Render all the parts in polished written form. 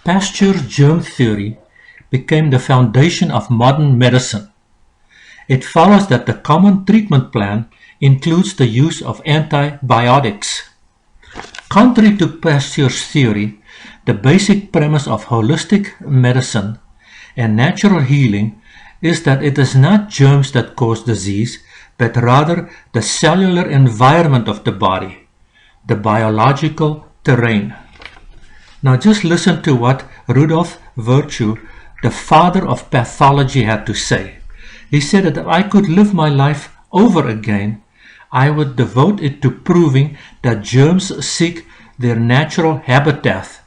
Pasteur germ theory became the foundation of modern medicine. It follows that the common treatment plan includes the use of antibiotics. Contrary to Pasteur's theory, the basic premise of holistic medicine and natural healing is that it is not germs that cause disease, but rather the cellular environment of the body, the biological terrain. Now just listen to what Rudolf Virchow, the father of pathology, had to say. He said that if I could live my life over again, I would devote it to proving that germs seek their natural habitat,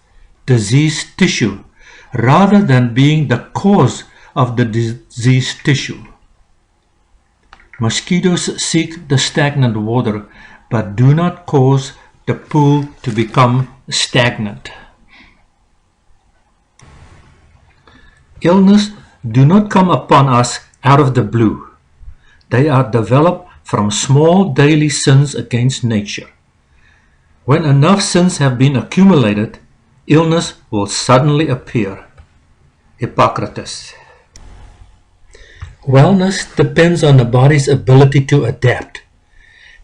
diseased tissue, rather than being the cause of the diseased tissue. Mosquitoes seek the stagnant water, but do not cause the pool to become stagnant. Illness do not come upon us out of the blue. They are developed from small daily sins against nature. When enough sins have been accumulated, illness will suddenly appear. Hippocrates. Wellness depends on the body's ability to adapt.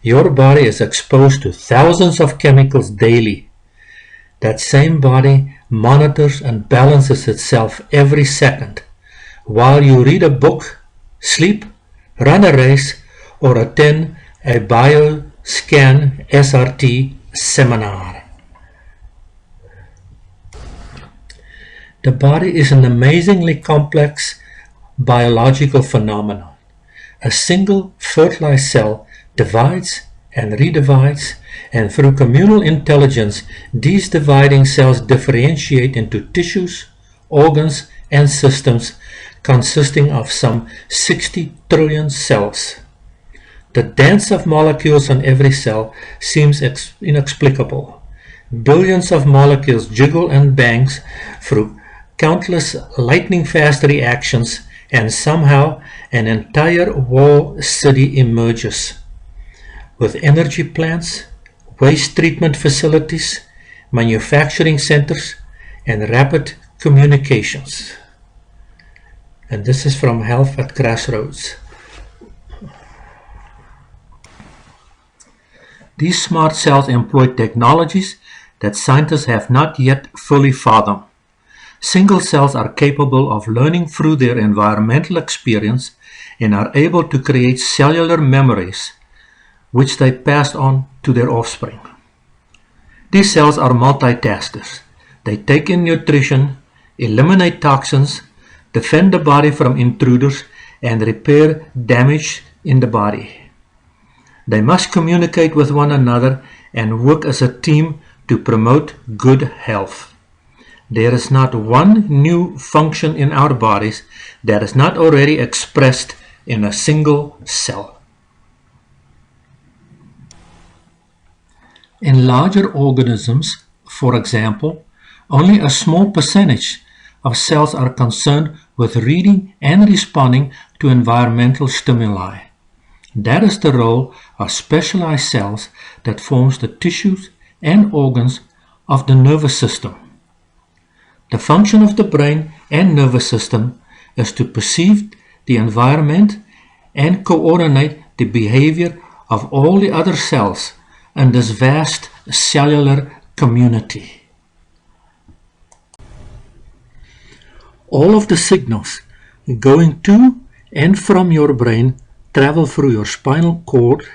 Your body is exposed to thousands of chemicals daily. That same body monitors and balances itself every second while you read a book, sleep, run a race, or attend a Bioscan SRT seminar. The body is an amazingly complex biological phenomenon. A single fertilized cell divides and redivides, and through communal intelligence, these dividing cells differentiate into tissues, organs, and systems consisting of some 60 trillion cells. The dance of molecules on every cell seems inexplicable. Billions of molecules jiggle and bangs through countless lightning-fast reactions, and somehow an entire wall city emerges, with energy plants, waste treatment facilities, manufacturing centers, and rapid communications. And this is from Health at Crossroads. These smart cells employ technologies that scientists have not yet fully fathomed. Single cells are capable of learning through their environmental experience and are able to create cellular memories, which they pass on to their offspring. These cells are multitaskers. They take in nutrition, eliminate toxins, defend the body from intruders, and repair damage in the body. They must communicate with one another and work as a team to promote good health. There is not one new function in our bodies that is not already expressed in a single cell. In larger organisms, for example, only a small percentage of cells are concerned with reading and responding to environmental stimuli. That is the role of specialized cells that forms the tissues and organs of the nervous system. The function of the brain and nervous system is to perceive the environment and coordinate the behavior of all the other cells in this vast cellular community. All of the signals going to and from your brain travel through your spinal cord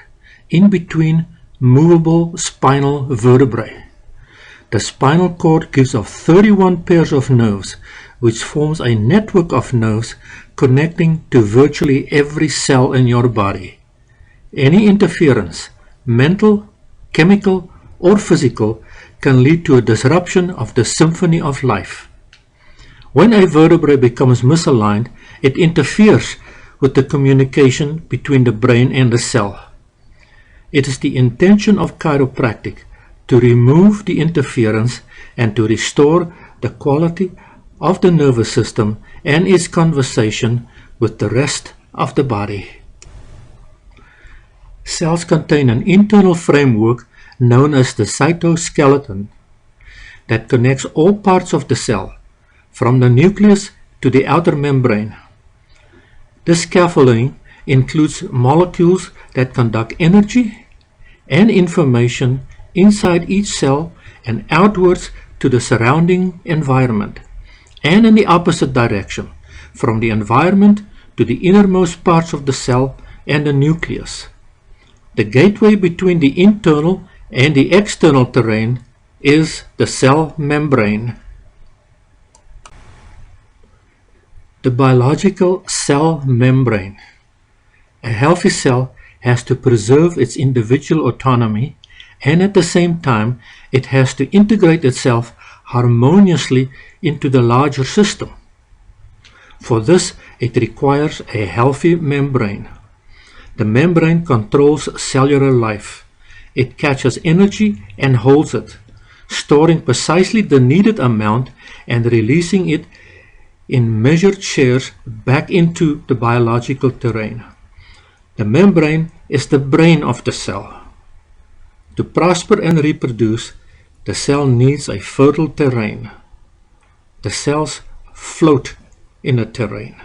in between movable spinal vertebrae. The spinal cord gives off 31 pairs of nerves, which forms a network of nerves connecting to virtually every cell in your body. Any interference, mental, chemical, or physical, can lead to a disruption of the symphony of life. When a vertebrae becomes misaligned, it interferes with the communication between the brain and the cell. It is the intention of chiropractic to remove the interference and to restore the quality of the nervous system and its conversation with the rest of the body. Cells contain an internal framework known as the cytoskeleton that connects all parts of the cell, from the nucleus to the outer membrane. This scaffolding includes molecules that conduct energy and information inside each cell and outwards to the surrounding environment, and in the opposite direction, from the environment to the innermost parts of the cell and the nucleus. The gateway between the internal and the external terrain is the cell membrane. The biological cell membrane. A healthy cell has to preserve its individual autonomy, and at the same time it has to integrate itself harmoniously into the larger system. For this, it requires a healthy membrane. The membrane controls cellular life. It catches energy and holds it, storing precisely the needed amount and releasing it in measured shares back into the biological terrain. The membrane is the brain of the cell. To prosper and reproduce, the cell needs a fertile terrain. The cells float in a terrain.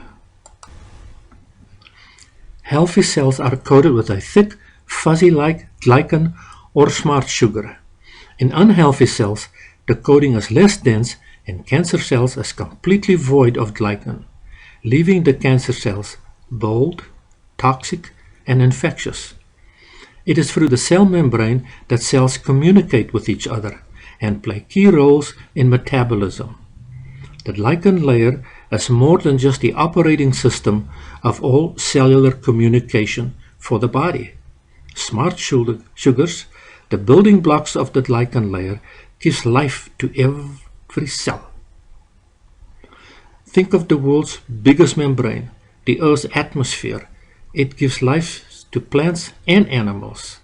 Healthy cells are coated with a thick, fuzzy-like glycan or smart sugar. In unhealthy cells, the coating is less dense and cancer cells is completely void of glycan, leaving the cancer cells bold, toxic, and infectious. It is through the cell membrane that cells communicate with each other and play key roles in metabolism. The glycan layer is more than just the operating system of all cellular communication for the body. Smart sugars, the building blocks of the glycan layer, gives life to every cell. Think of the world's biggest membrane, the Earth's atmosphere. It gives life to plants and animals.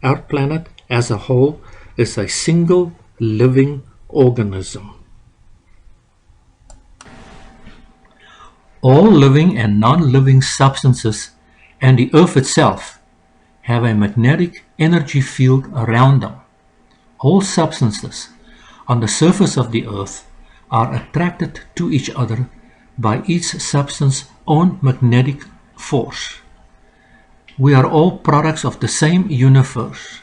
Our planet as a whole is a single living organism. All living and non-living substances and the Earth itself have a magnetic energy field around them. All substances on the surface of the Earth are attracted to each other by each substance's own magnetic force. We are all products of the same universe,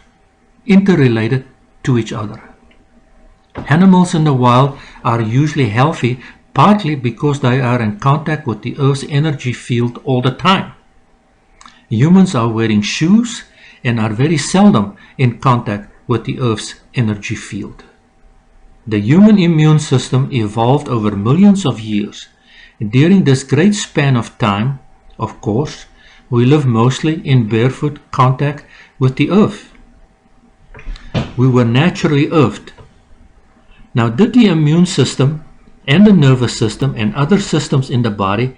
interrelated to each other. Animals in the wild are usually healthy partly because they are in contact with the Earth's energy field all the time. Humans are wearing shoes and are very seldom in contact with the Earth's energy field. The human immune system evolved over millions of years. During this great span of time, of course, we live mostly in barefoot contact with the Earth. We were naturally earthed. Now, did the immune system and the nervous system and other systems in the body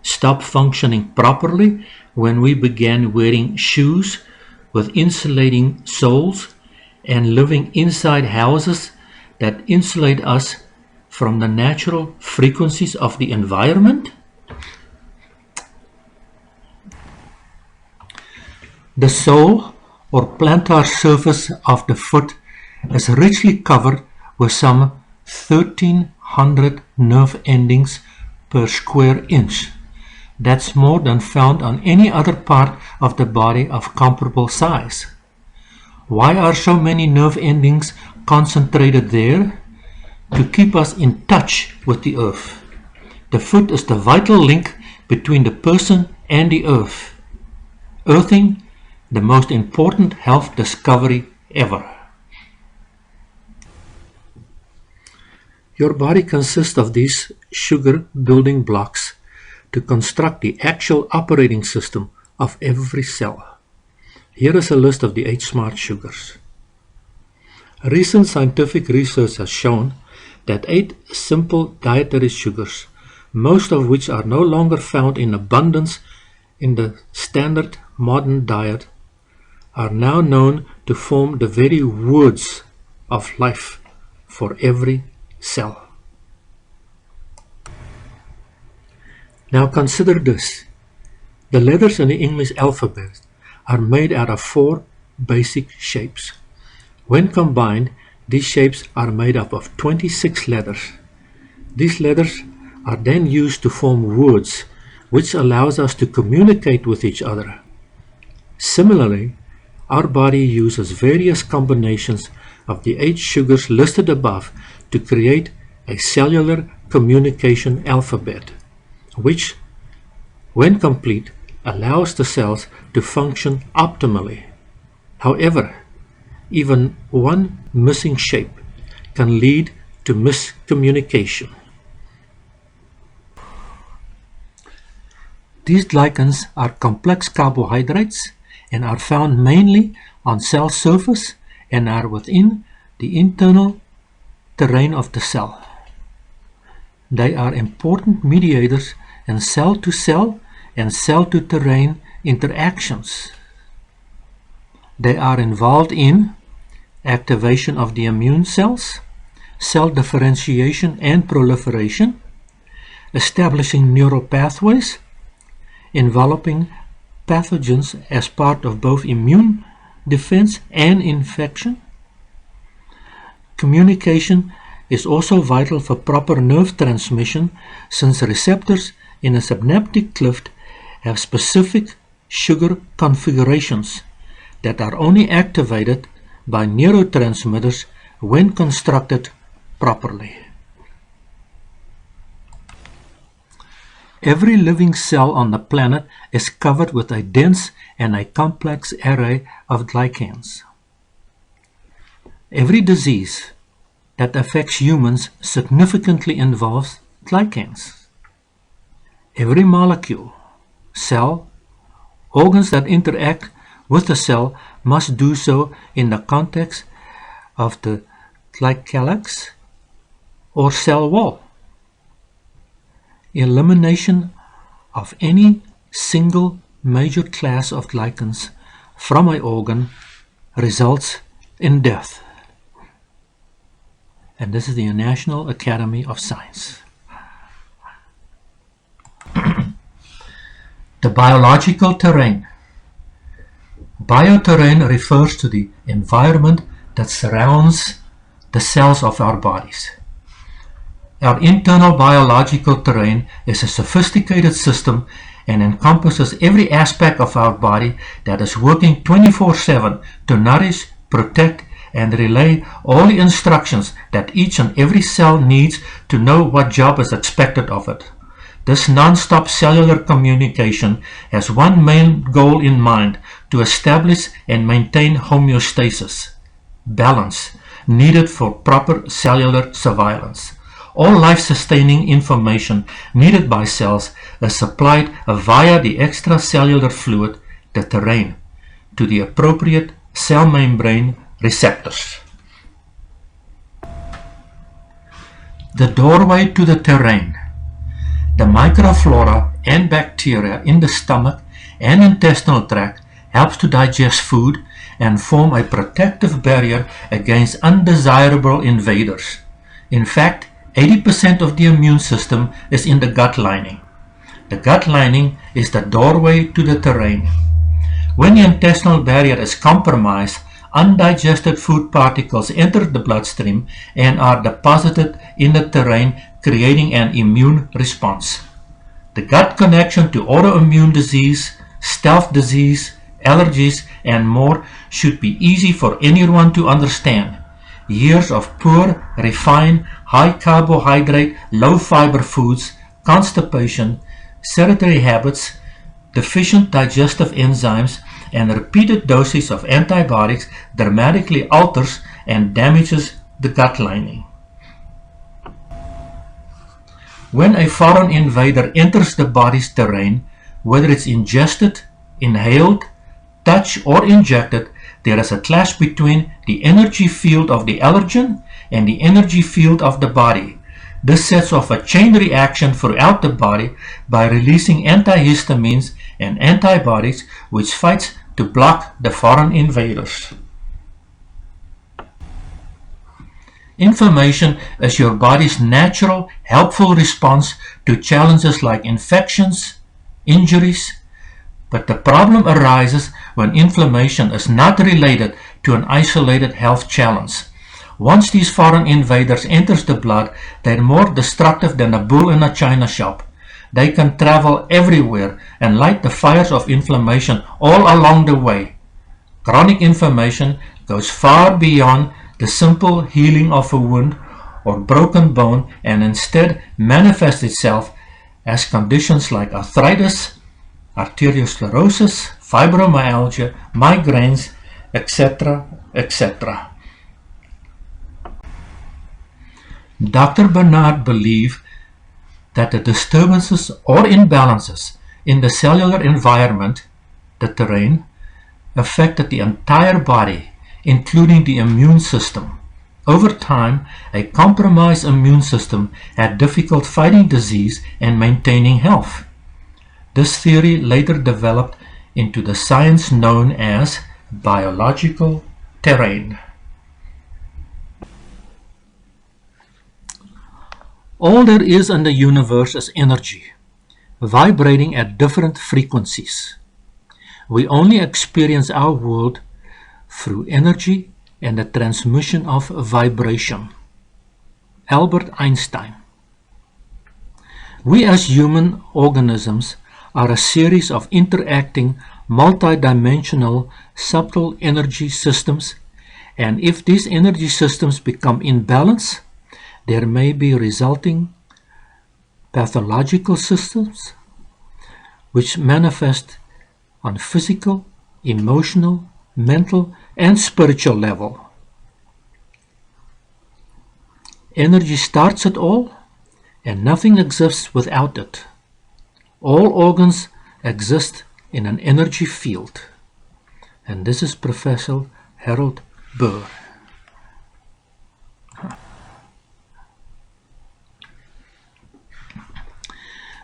stop functioning properly when we began wearing shoes with insulating soles and living inside houses that insulate us from the natural frequencies of the environment? The sole or plantar surface of the foot is richly covered with some 1,300 nerve endings per square inch. That's more than found on any other part of the body of comparable size. Why are so many nerve endings concentrated there? To keep us in touch with the Earth. The foot is the vital link between the person and the Earth. Earthing, the most important health discovery ever. Your body consists of these sugar building blocks to construct the actual operating system of every cell. Here is a list of the 8 smart sugars. Recent scientific research has shown that 8 simple dietary sugars, most of which are no longer found in abundance in the standard modern diet, are now known to form the very words of life for every cell. Now consider this. The letters in the English alphabet are made out of 4 basic shapes. When combined, these shapes are made up of 26 letters. These letters are then used to form words, which allows us to communicate with each other. Similarly, our body uses various combinations of the 8 sugars listed above to create a cellular communication alphabet, which, when complete, allows the cells to function optimally. However, even one missing shape can lead to miscommunication. These glycans are complex carbohydrates and are found mainly on cell surface and are within the internal terrain of the cell. They are important mediators in cell-to-cell and cell-to-terrain interactions. They are involved in activation of the immune cells, cell differentiation and proliferation, establishing neural pathways, enveloping pathogens as part of both immune defense and infection. Communication is also vital for proper nerve transmission, since receptors in a synaptic cleft have specific sugar configurations that are only activated by neurotransmitters when constructed properly. Every living cell on the planet is covered with a dense and a complex array of glycans. Every disease that affects humans significantly involves glycans. Every molecule, cell, organs that interact with the cell must do so in the context of the glycalyx or cell wall. Elimination of any single major class of glycans from an organ results in death. And this is the National Academy of Science. The biological terrain. Bioterrain refers to the environment that surrounds the cells of our bodies. Our internal biological terrain is a sophisticated system and encompasses every aspect of our body that is working 24/7 to nourish, protect, and relay all the instructions that each and every cell needs to know what job is expected of it. This non-stop cellular communication has one main goal in mind: to establish and maintain homeostasis, balance, needed for proper cellular surveillance. All life-sustaining information needed by cells is supplied via the extracellular fluid, the terrain, to the appropriate cell membrane receptors. The doorway to the terrain. The microflora and bacteria in the stomach and intestinal tract helps to digest food and form a protective barrier against undesirable invaders. In fact, 80% of the immune system is in the gut lining. The gut lining is the doorway to the terrain. When the intestinal barrier is compromised, undigested food particles enter the bloodstream and are deposited in the terrain, creating an immune response. The gut connection to autoimmune disease, stealth disease, allergies, and more should be easy for anyone to understand. Years of poor, refined, high carbohydrate, low fiber foods, constipation, sedentary habits, deficient digestive enzymes, and repeated doses of antibiotics dramatically alters and damages the gut lining. When a foreign invader enters the body's terrain, whether it's ingested, inhaled, touched, or injected, there is a clash between the energy field of the allergen and the energy field of the body. This sets off a chain reaction throughout the body by releasing antihistamines and antibiotics, which fights to block the foreign invaders. Inflammation is your body's natural, helpful response to challenges like infections, injuries, but the problem arises when inflammation is not related to an isolated health challenge. Once these foreign invaders enters the blood, they're more destructive than a bull in a china shop. They can travel everywhere and light the fires of inflammation all along the way. Chronic inflammation goes far beyond the simple healing of a wound or broken bone and instead manifests itself as conditions like arthritis, arteriosclerosis, fibromyalgia, migraines, etc., etc. Dr. Bernard believed that the disturbances or imbalances in the cellular environment, the terrain, affected the entire body, including the immune system. Over time, a compromised immune system had difficulty fighting disease and maintaining health. This theory later developed into the science known as biological terrain. All there is in the universe is energy, vibrating at different frequencies. We only experience our world through energy and the transmission of vibration. Albert Einstein. We as human organisms are a series of interacting multidimensional subtle energy systems, and if these energy systems become imbalanced, there may be resulting pathological systems which manifest on physical, emotional, mental, and spiritual level. Energy starts it all, and nothing exists without it. All organs exist in an energy field. And this is Professor Harold Burr.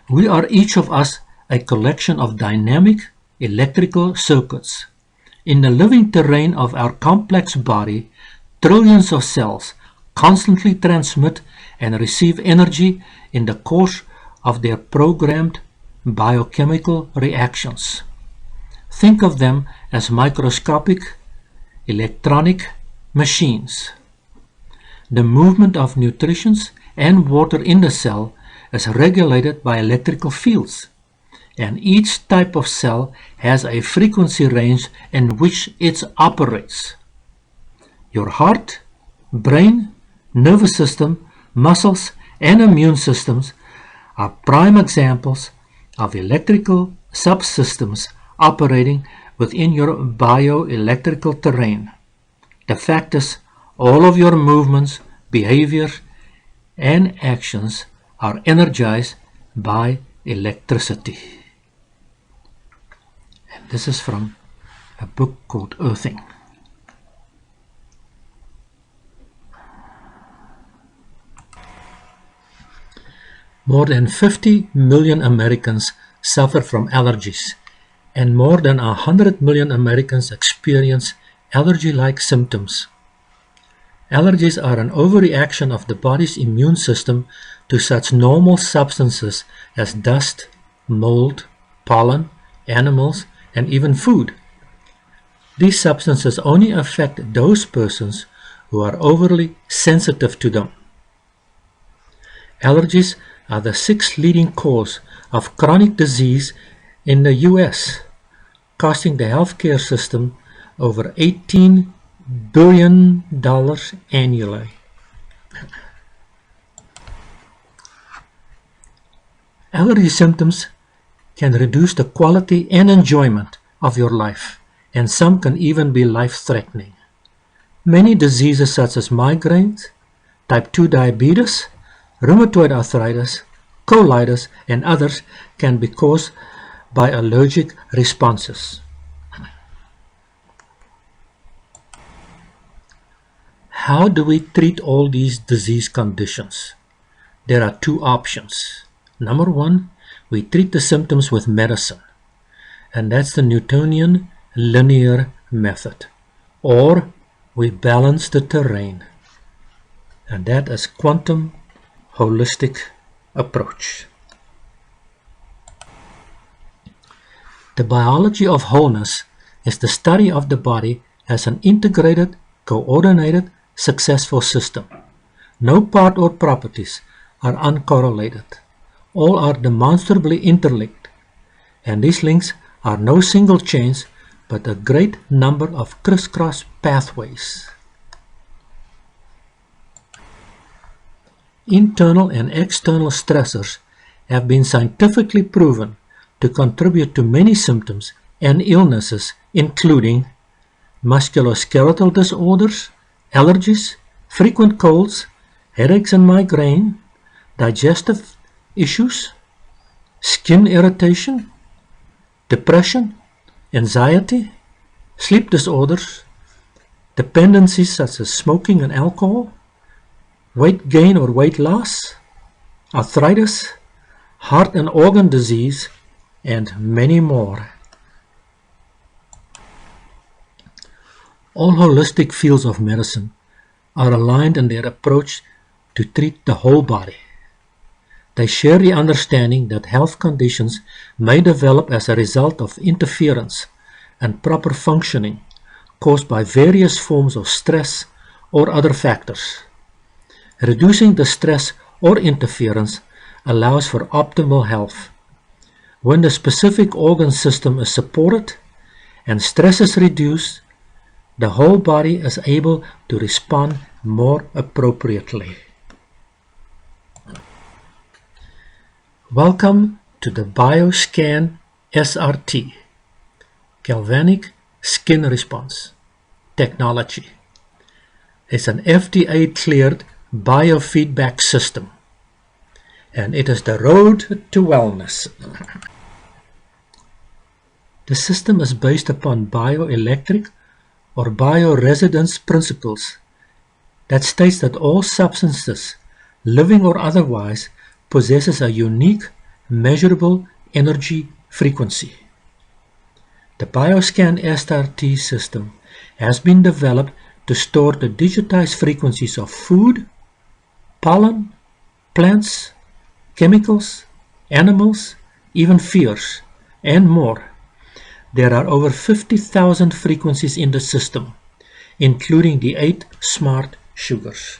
We are each of us a collection of dynamic electrical circuits. In the living terrain of our complex body, trillions of cells constantly transmit and receive energy in the course of their programmed biochemical reactions. Think of them as microscopic electronic machines. The movement of nutrients and water in the cell is regulated by electrical fields, and each type of cell has a frequency range in which it operates. Your heart, brain, nervous system, muscles, and immune systems are prime examples of electrical subsystems operating within your bioelectrical terrain. The fact is, all of your movements, behaviors, and actions are energized by electricity. And this is from a book called Earthing. More than 50 million Americans suffer from allergies, and more than 100 million Americans experience allergy-like symptoms. Allergies are an overreaction of the body's immune system to such normal substances as dust, mold, pollen, animals, and even food. These substances only affect those persons who are overly sensitive to them. Allergies are the sixth leading cause of chronic disease in the U.S., costing the healthcare system over $18 billion annually. Allergy symptoms can reduce the quality and enjoyment of your life, and some can even be life-threatening. Many diseases such as migraines, type 2 diabetes, rheumatoid arthritis, colitis, and others can be caused by allergic responses. How do we treat all these disease conditions? There are two options. Number one, we treat the symptoms with medicine, and that's the Newtonian linear method. Or we balance the terrain, and that is quantum holistic approach. The biology of wholeness is the study of the body as an integrated, coordinated, successful system. No part or properties are uncorrelated. All are demonstrably interlinked, and these links are no single chains but a great number of crisscross pathways. Internal and external stressors have been scientifically proven to contribute to many symptoms and illnesses, including musculoskeletal disorders, allergies, frequent colds, headaches and migraine, digestive issues, skin irritation, depression, anxiety, sleep disorders, dependencies such as smoking and alcohol, weight gain or weight loss, arthritis, heart and organ disease, and many more. All holistic fields of medicine are aligned in their approach to treat the whole body. They share the understanding that health conditions may develop as a result of interference and proper functioning caused by various forms of stress or other factors. Reducing the stress or interference allows for optimal health. When the specific organ system is supported and stress is reduced, the whole body is able to respond more appropriately. Welcome to the BioScan SRT, Galvanic Skin Response technology. It's an FDA-Cleared Biofeedback system, and it is the road to wellness. The system is based upon bioelectric or bioresonance principles that states that all substances, living or otherwise, possesses a unique, measurable energy frequency. The BioScan SRT system has been developed to store the digitized frequencies of food, pollen, plants, chemicals, animals, even fears, and more. There are over 50,000 frequencies in the system, including the 8 smart sugars.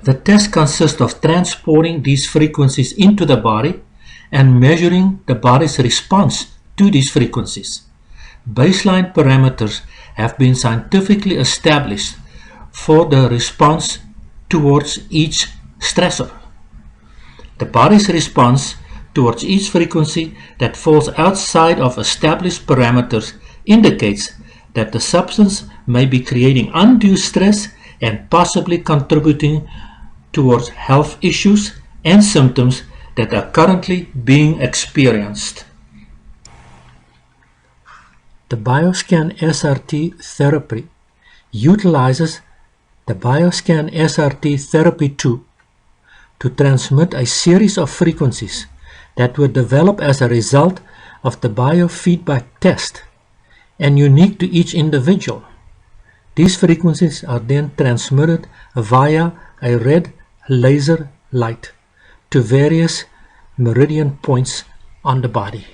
The test consists of transporting these frequencies into the body and measuring the body's response to these frequencies. Baseline parameters have been scientifically established for the response towards each stressor. The body's response towards each frequency that falls outside of established parameters indicates that the substance may be creating undue stress and possibly contributing towards health issues and symptoms that are currently being experienced. The BioScan SRT therapy utilizes the BioScan SRT therapy 2 to transmit a series of frequencies that were developed as a result of the biofeedback test and unique to each individual. These frequencies are then transmitted via a red laser light to various meridian points on the body.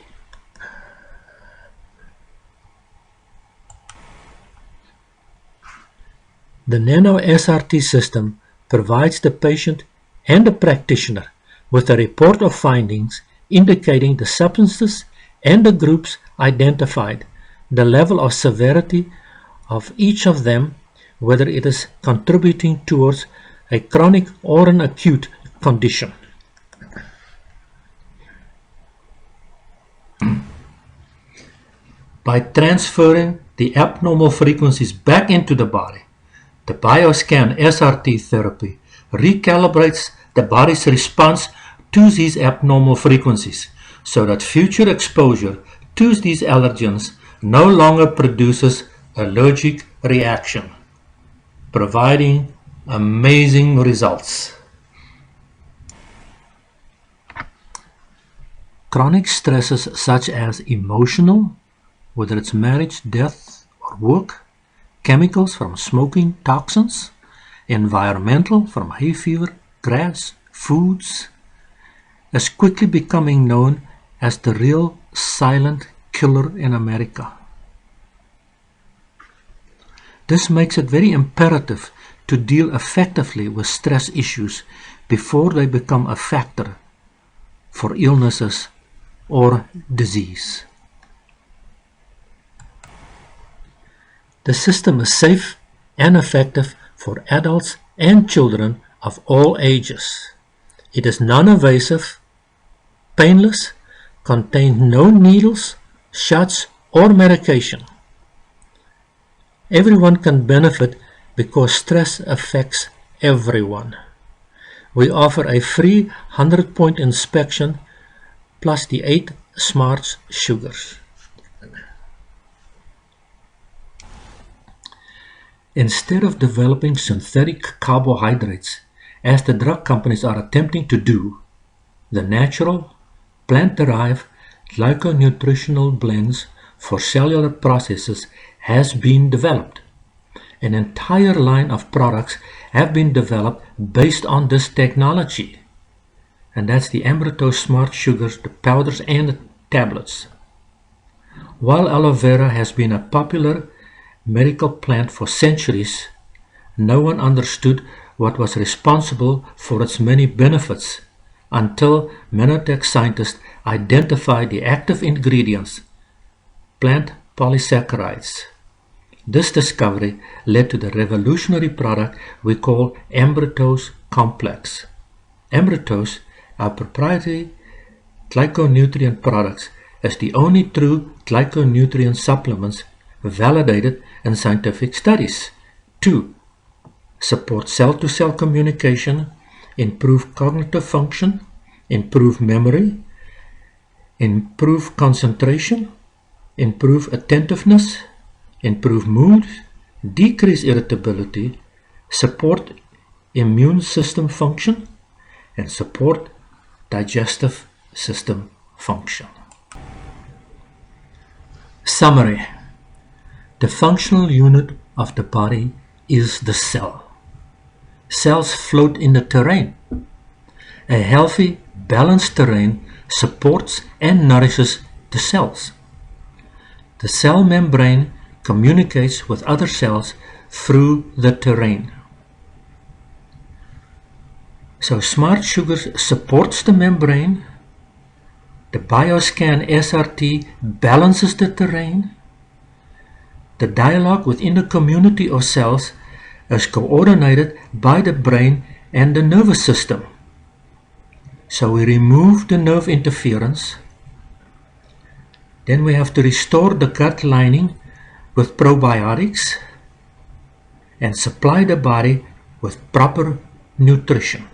The Nano SRT system provides the patient and the practitioner with a report of findings indicating the substances and the groups identified, the level of severity of each of them, whether it is contributing towards a chronic or an acute condition. By transferring the abnormal frequencies back into the body, the BioScan SRT therapy recalibrates the body's response to these abnormal frequencies so that future exposure to these allergens no longer produces allergic reaction, providing amazing results. Chronic stresses such as emotional, whether it's marriage, death, or work, chemicals from smoking, toxins, environmental from hay fever, grass, foods, is quickly becoming known as the real silent killer in America. This makes it very imperative to deal effectively with stress issues before they become a factor for illnesses or disease. The system is safe and effective for adults and children of all ages. It is non-invasive, painless, contains no needles, shots, or medication. Everyone can benefit because stress affects everyone. We offer a free 100-point inspection plus the 8 smart sugars. Instead of developing synthetic carbohydrates, as the drug companies are attempting to do, the natural, plant-derived glyconutritional blends for cellular processes has been developed. An entire line of products have been developed based on this technology. And that's the Embrito Smart Sugars, the powders and the tablets. While aloe vera has been a popular medical plant for centuries, no one understood what was responsible for its many benefits until nanotech scientists identified the active ingredients, plant polysaccharides. This discovery led to the revolutionary product we call Embrito's Complex. Embrito's, our proprietary glyconutrient products, is the only true glyconutrient supplements validated in scientific studies to support cell-to-cell communication, improve cognitive function, improve memory, improve concentration, improve attentiveness, improve mood, decrease irritability, support immune system function, and support digestive system function. Summary. The functional unit of the body is the cell. Cells float in the terrain. A healthy, balanced terrain supports and nourishes the cells. The cell membrane communicates with other cells through the terrain. So Smart Sugars supports the membrane. The BioScan SRT balances the terrain. The dialogue within the community of cells is coordinated by the brain and the nervous system. So we remove the nerve interference. Then we have to restore the gut lining with probiotics and supply the body with proper nutrition.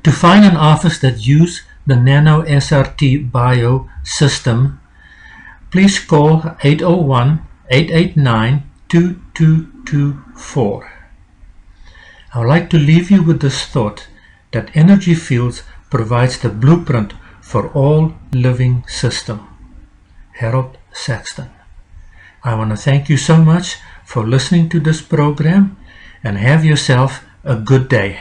To find an office that uses the Nano SRT Bio system, please call 801-889-2224. I would like to leave you with this thought that energy fields provides the blueprint for all living system. Harold Saxton. I want to thank you so much for listening to this program and have yourself a good day.